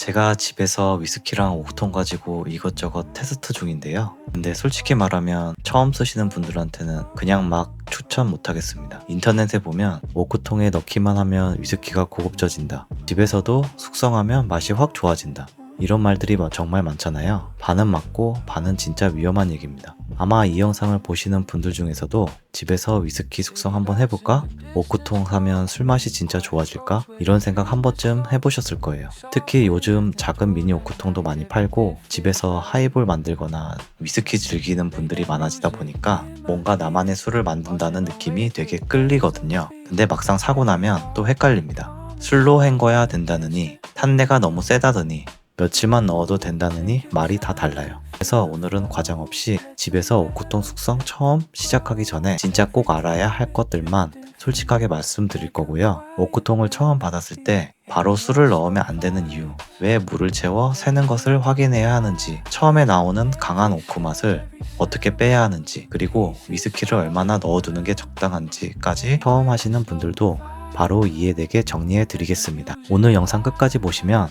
제가 집에서 위스키랑 오크통 가지고 이것저것 테스트 중인데요. 근데 솔직히 말하면 처음 쓰시는 분들한테는 그냥 막 추천 못 하겠습니다. 인터넷에 보면 오크통에 넣기만 하면 위스키가 고급져진다. 집에서도 숙성하면 맛이 확 좋아진다. 이런 말들이 정말 많잖아요. 반은 맞고 반은 진짜 위험한 얘기입니다. 아마 이 영상을 보시는 분들 중에서도 집에서 위스키 숙성 한번 해볼까? 오크통 사면 술맛이 진짜 좋아질까? 이런 생각 한 번쯤 해보셨을 거예요. 특히 요즘 작은 미니 오크통도 많이 팔고 집에서 하이볼 만들거나 위스키 즐기는 분들이 많아지다 보니까 뭔가 나만의 술을 만든다는 느낌이 되게 끌리거든요. 근데 막상 사고 나면 또 헷갈립니다. 술로 헹궈야 된다느니 탄내가 너무 세다더니 며칠만 넣어도 된다느니 말이 다 달라요. 그래서 오늘은 과장 없이 집에서 오크통 숙성 처음 시작하기 전에 진짜 꼭 알아야 할 것들만 솔직하게 말씀드릴 거고요. 오크통을 처음 받았을 때 바로 술을 넣으면 안 되는 이유, 왜 물을 채워 새는 것을 확인해야 하는지, 처음에 나오는 강한 오크 맛을 어떻게 빼야 하는지, 그리고 위스키를 얼마나 넣어두는 게 적당한지까지 처음 하시는 분들도 바로 이해되게 정리해 드리겠습니다. 오늘 영상 끝까지 보시면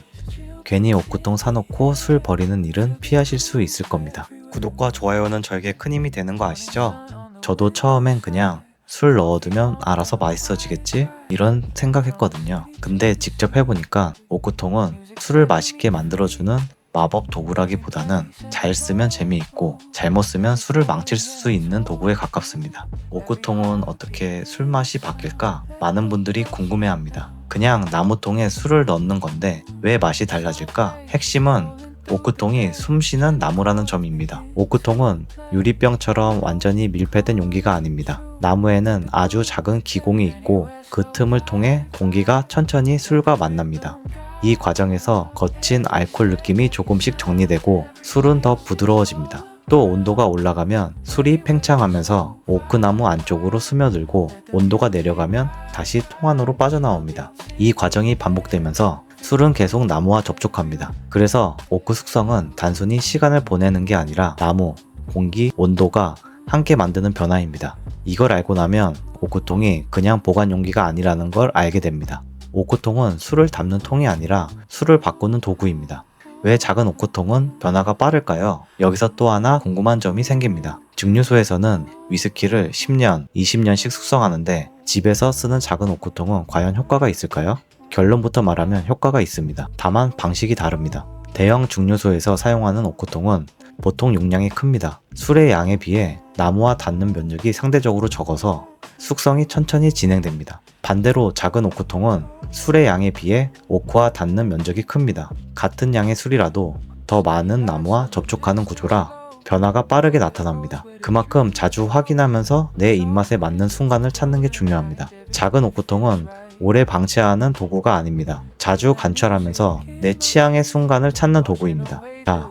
괜히 오크통 사놓고 술 버리는 일은 피하실 수 있을 겁니다. 구독과 좋아요는 저에게 큰 힘이 되는 거 아시죠? 저도 처음엔 그냥 술 넣어두면 알아서 맛있어지겠지? 이런 생각했거든요. 근데 직접 해보니까 오크통은 술을 맛있게 만들어주는 마법 도구라기보다는 잘 쓰면 재미있고 잘못 쓰면 술을 망칠 수 있는 도구에 가깝습니다. 오크통은 어떻게 술맛이 바뀔까? 많은 분들이 궁금해합니다. 그냥 나무통에 술을 넣는 건데 왜 맛이 달라질까? 핵심은 오크통이 숨쉬는 나무라는 점입니다. 오크통은 유리병처럼 완전히 밀폐된 용기가 아닙니다. 나무에는 아주 작은 기공이 있고 그 틈을 통해 공기가 천천히 술과 만납니다. 이 과정에서 거친 알코올 느낌이 조금씩 정리되고 술은 더 부드러워집니다. 또 온도가 올라가면 술이 팽창하면서 오크나무 안쪽으로 스며들고 온도가 내려가면 다시 통 안으로 빠져나옵니다. 이 과정이 반복되면서 술은 계속 나무와 접촉합니다. 그래서 오크 숙성은 단순히 시간을 보내는 게 아니라 나무, 공기, 온도가 함께 만드는 변화입니다. 이걸 알고 나면 오크통이 그냥 보관 용기가 아니라는 걸 알게 됩니다. 오크통은 술을 담는 통이 아니라 술을 바꾸는 도구입니다. 왜 작은 오크통은 변화가 빠를까요? 여기서 또 하나 궁금한 점이 생깁니다. 증류소에서는 위스키를 10년, 20년씩 숙성하는데 집에서 쓰는 작은 오크통은 과연 효과가 있을까요? 결론부터 말하면 효과가 있습니다. 다만 방식이 다릅니다. 대형 증류소에서 사용하는 오크통은 보통 용량이 큽니다. 술의 양에 비해 나무와 닿는 면적이 상대적으로 적어서 숙성이 천천히 진행됩니다. 반대로 작은 오크통은 술의 양에 비해 오크와 닿는 면적이 큽니다. 같은 양의 술이라도 더 많은 나무와 접촉하는 구조라 변화가 빠르게 나타납니다. 그만큼 자주 확인하면서 내 입맛에 맞는 순간을 찾는 게 중요합니다. 작은 오크통은 오래 방치하는 도구가 아닙니다. 자주 관찰하면서 내 취향의 순간을 찾는 도구입니다. 자,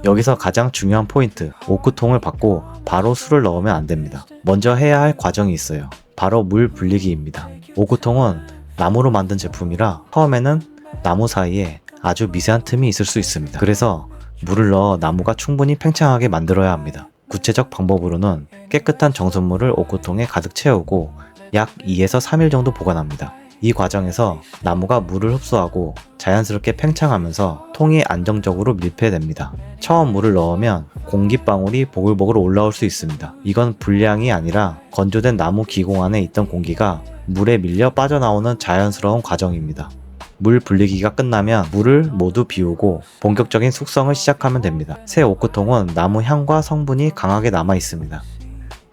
여기서 가장 중요한 포인트, 오크통을 받고 바로 술을 넣으면 안 됩니다. 먼저 해야 할 과정이 있어요. 바로 물 불리기입니다. 오크통은 나무로 만든 제품이라 처음에는 나무 사이에 아주 미세한 틈이 있을 수 있습니다. 그래서 물을 넣어 나무가 충분히 팽창하게 만들어야 합니다. 구체적 방법으로는 깨끗한 정수물을 오크통에 가득 채우고 약 2에서 3일 정도 보관합니다. 이 과정에서 나무가 물을 흡수하고 자연스럽게 팽창하면서 통이 안정적으로 밀폐됩니다. 처음 물을 넣으면 공기방울이 보글보글 올라올 수 있습니다. 이건 불량이 아니라 건조된 나무 기공 안에 있던 공기가 물에 밀려 빠져나오는 자연스러운 과정입니다. 물 불리기가 끝나면 물을 모두 비우고 본격적인 숙성을 시작하면 됩니다. 새 오크통은 나무 향과 성분이 강하게 남아 있습니다.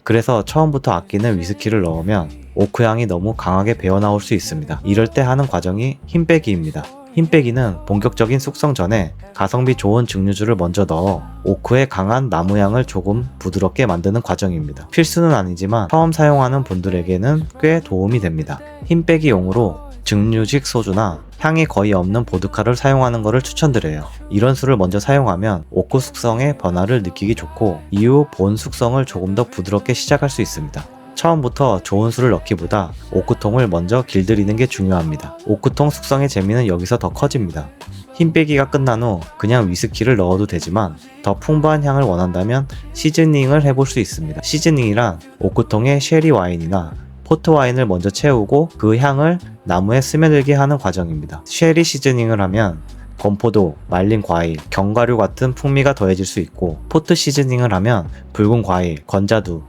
그래서 처음부터 아끼는 위스키를 넣으면 오크향이 너무 강하게 배어나올 수 있습니다. 이럴 때 하는 과정이 힘 빼기입니다. 힘 빼기는 본격적인 숙성 전에 가성비 좋은 증류주를 먼저 넣어 오크의 강한 나무향을 조금 부드럽게 만드는 과정입니다. 필수는 아니지만 처음 사용하는 분들에게는 꽤 도움이 됩니다. 힘 빼기용으로 증류식 소주나 향이 거의 없는 보드카를 사용하는 것을 추천드려요. 이런 술을 먼저 사용하면 오크 숙성의 변화를 느끼기 좋고 이후 본 숙성을 조금 더 부드럽게 시작할 수 있습니다. 처음부터 좋은 술을 넣기보다 오크통을 먼저 길들이는 게 중요합니다. 오크통 숙성의 재미는 여기서 더 커집니다. 힘 빼기가 끝난 후 그냥 위스키를 넣어도 되지만 더 풍부한 향을 원한다면 시즈닝을 해볼 수 있습니다. 시즈닝이란 오크통에 쉐리 와인이나 포트 와인을 먼저 채우고 그 향을 나무에 스며들게 하는 과정입니다. 쉐리 시즈닝을 하면 건포도, 말린 과일, 견과류 같은 풍미가 더해질 수 있고, 포트 시즈닝을 하면 붉은 과일, 건자두,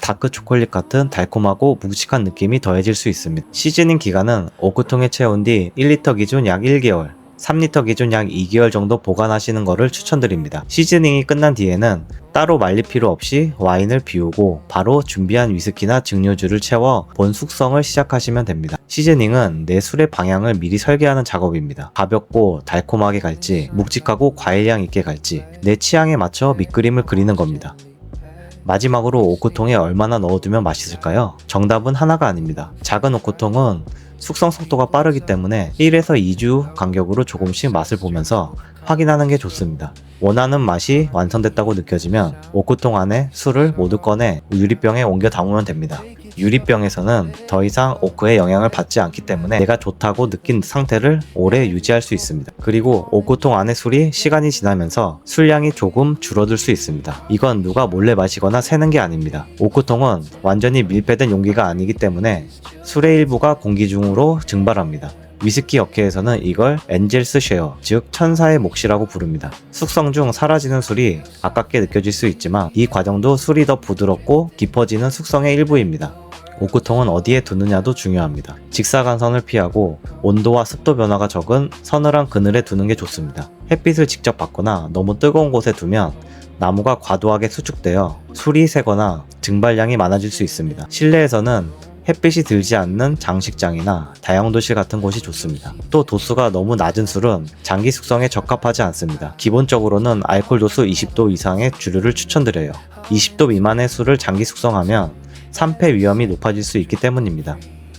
다크 초콜릿 같은 달콤하고 묵직한 느낌이 더해질 수 있습니다. 시즈닝 기간은 오크통에 채운 뒤 1리터 기준 약 1개월, 3리터 기준 약 2개월 정도 보관하시는 것을 추천드립니다. 시즈닝이 끝난 뒤에는 따로 말릴 필요 없이 와인을 비우고 바로 준비한 위스키나 증류주를 채워 본 숙성을 시작하시면 됩니다. 시즈닝은 내 술의 방향을 미리 설계하는 작업입니다. 가볍고 달콤하게 갈지, 묵직하고 과일향 있게 갈지 내 취향에 맞춰 밑그림을 그리는 겁니다. 마지막으로 오크통에 얼마나 넣어두면 맛있을까요? 정답은 하나가 아닙니다. 작은 오크통은 숙성 속도가 빠르기 때문에 1에서 2주 간격으로 조금씩 맛을 보면서 확인하는 게 좋습니다. 원하는 맛이 완성됐다고 느껴지면 오크통 안에 술을 모두 꺼내 유리병에 옮겨 담으면 됩니다. 유리병에서는 더 이상 오크의 영향을 받지 않기 때문에 내가 좋다고 느낀 상태를 오래 유지할 수 있습니다. 그리고 오크통 안의 술이 시간이 지나면서 술량이 조금 줄어들 수 있습니다. 이건 누가 몰래 마시거나 새는 게 아닙니다. 오크통은 완전히 밀폐된 용기가 아니기 때문에 술의 일부가 공기 중으로 증발합니다. 위스키 업계에서는 이걸 엔젤스 쉐어, 즉 천사의 몫이라고 부릅니다. 숙성 중 사라지는 술이 아깝게 느껴질 수 있지만 이 과정도 술이 더 부드럽고 깊어지는 숙성의 일부입니다. 오크통은 어디에 두느냐도 중요합니다. 직사광선을 피하고 온도와 습도 변화가 적은 서늘한 그늘에 두는 게 좋습니다. 햇빛을 직접 받거나 너무 뜨거운 곳에 두면 나무가 과도하게 수축되어 술이 새거나 증발량이 많아질 수 있습니다. 실내에서는 햇빛이 들지 않는 장식장이나 다용도실 같은 곳이 좋습니다. 또 도수가 너무 낮은 술은 장기 숙성에 적합하지 않습니다. 기본적으로는 알코올 도수 20도 이상의 주류를 추천드려요. 20도 미만의 술을 장기 숙성하면 산패 위험이 높아질 수 있기 때문입니다.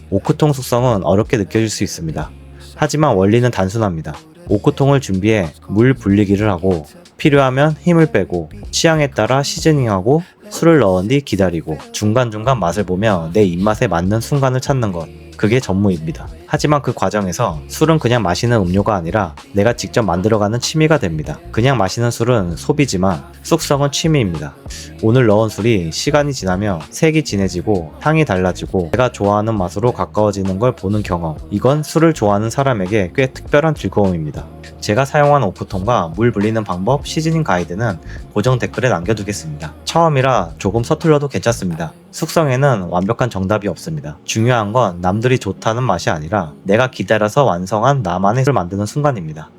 오크통 숙성은 어렵게 느껴질 수 있습니다. 하지만 원리는 단순합니다. 오크통을 준비해 물 불리기를 하고 필요하면 힘을 빼고 취향에 따라 시즈닝하고 술을 넣은 뒤 기다리고 중간중간 맛을 보며 내 입맛에 맞는 순간을 찾는 것, 그게 전무입니다. 하지만 그 과정에서 술은 그냥 마시는 음료가 아니라 내가 직접 만들어가는 취미가 됩니다. 그냥 마시는 술은 소비지만 숙성은 취미입니다. 오늘 넣은 술이 시간이 지나며 색이 진해지고 향이 달라지고 내가 좋아하는 맛으로 가까워지는 걸 보는 경험, 이건 술을 좋아하는 사람에게 꽤 특별한 즐거움입니다. 제가 사용한 오크통과 물 불리는 방법, 시즈닝 가이드는 고정 댓글에 남겨두겠습니다. 처음이라 조금 서툴러도 괜찮습니다. 숙성에는 완벽한 정답이 없습니다. 중요한 건 남들이 좋다는 맛이 아니라 내가 기다려서 완성한 나만의 술을 만드는 순간입니다.